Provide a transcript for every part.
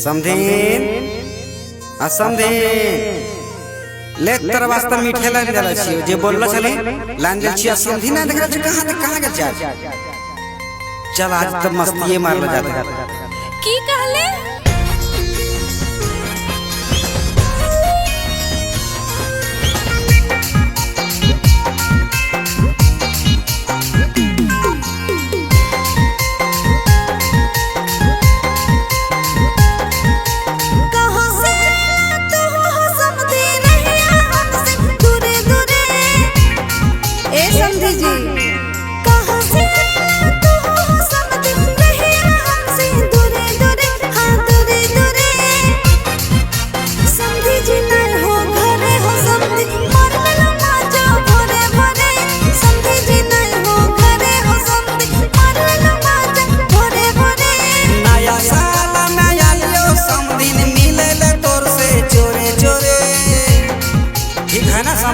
समधीन असमधीन ले तेरा वास्ते मीठे लाइन देला छियो जे बोलला छले लाइन देल छियो समधीन ना देख कहां के जा चल आज तो मस्ती मारला जाता की कहले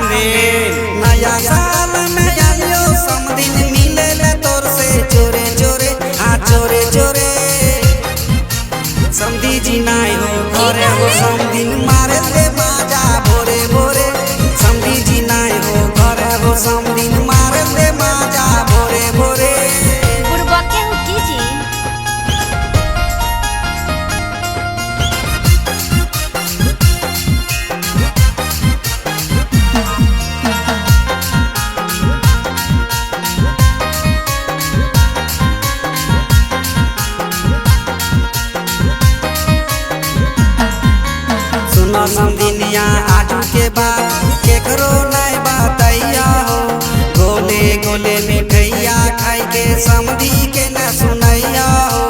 नया साल में आलियो समधीन मिले ले तोर से चोरे चोरे हाँ चोरे चोरे समधी जी नाई हो घरे हो समधीन मारे ले माजा भोरे भोरे समधी जी नाई हो घरे हो समधीन मारे ले माजा भोरे भोरे बुढ़वा के हो की जी समधिनिया आजू के बाद केकरो नहीं बताइया हो गोले गोले मिठैया खाई के समधी के न सुनैया हो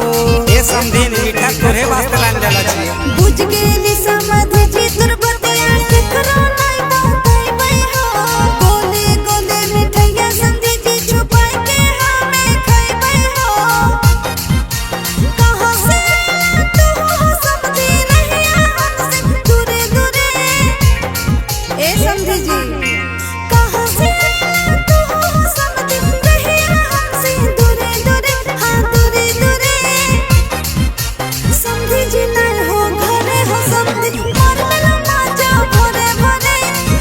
ए समधीन मिठा तोरे वास्ते लान देला छी बुझ गेली समझ जी तोर बतिया केकरो नहीं बताइबै हो गोले गोले मिठैया समझी जी छुपाई के हमें खाइबै हो कहां से तू समझी नहीं हमसे दूरे दूरे ए समझी जी कहां से तू समझी नहीं हमसे दूरे दूरे हां दूरे दूरे समझी जी नहीं हो घरे हो समझी मारला माजा भोरे भोरे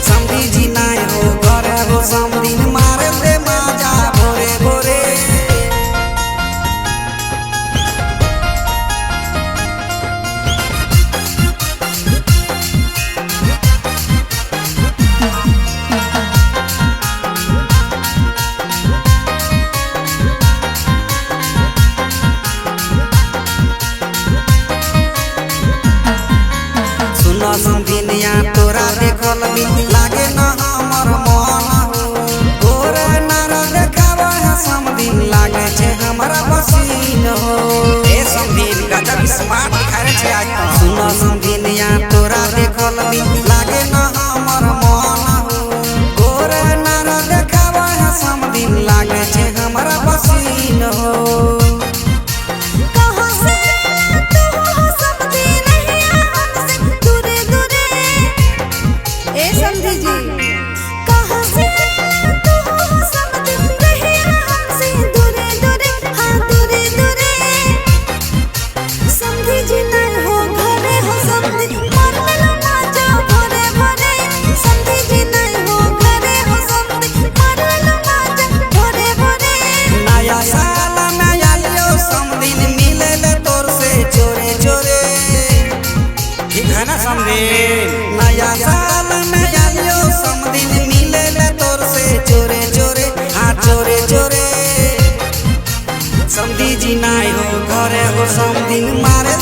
समधी जी नहीं हो घरे हो समधीन मारे ले माजा भोरे भोरे सुनो समधिनिया तोरा देखल लागे न हमर मन हो तोरा नारा देखावा है समधीन लागे छे हमरा पसीन हो ए समधीन गजब स्मार्ट दिखारे छे आज सुनो समधिनिया तोरा देखल लागे न हमर मन हो तोरा नारा देखावा है समधीन लागे छे हमरा पसीन हो कहां से तू समझी नहीं हमसे दूरे दूरे ए समझी जी कहां से तू समझी नहीं हमसे दूरे दूरे हां दूरे दूरे समझी जी नहीं हो घरे हो समझी मारला माजा भोरे भोरे समझी जी नहीं हो घरे हो समझी मारला माजा भोरे भोरे नया साल में आलियो समधीन मिले ले तोर से चोरे चोरे ठीक है ना समधीन नया साल में आलियो समधीन मिले ले तोर से चोरे चोरे हाँ चोरे चोरे समधी जी नाई हो घरे हो समधीन मारे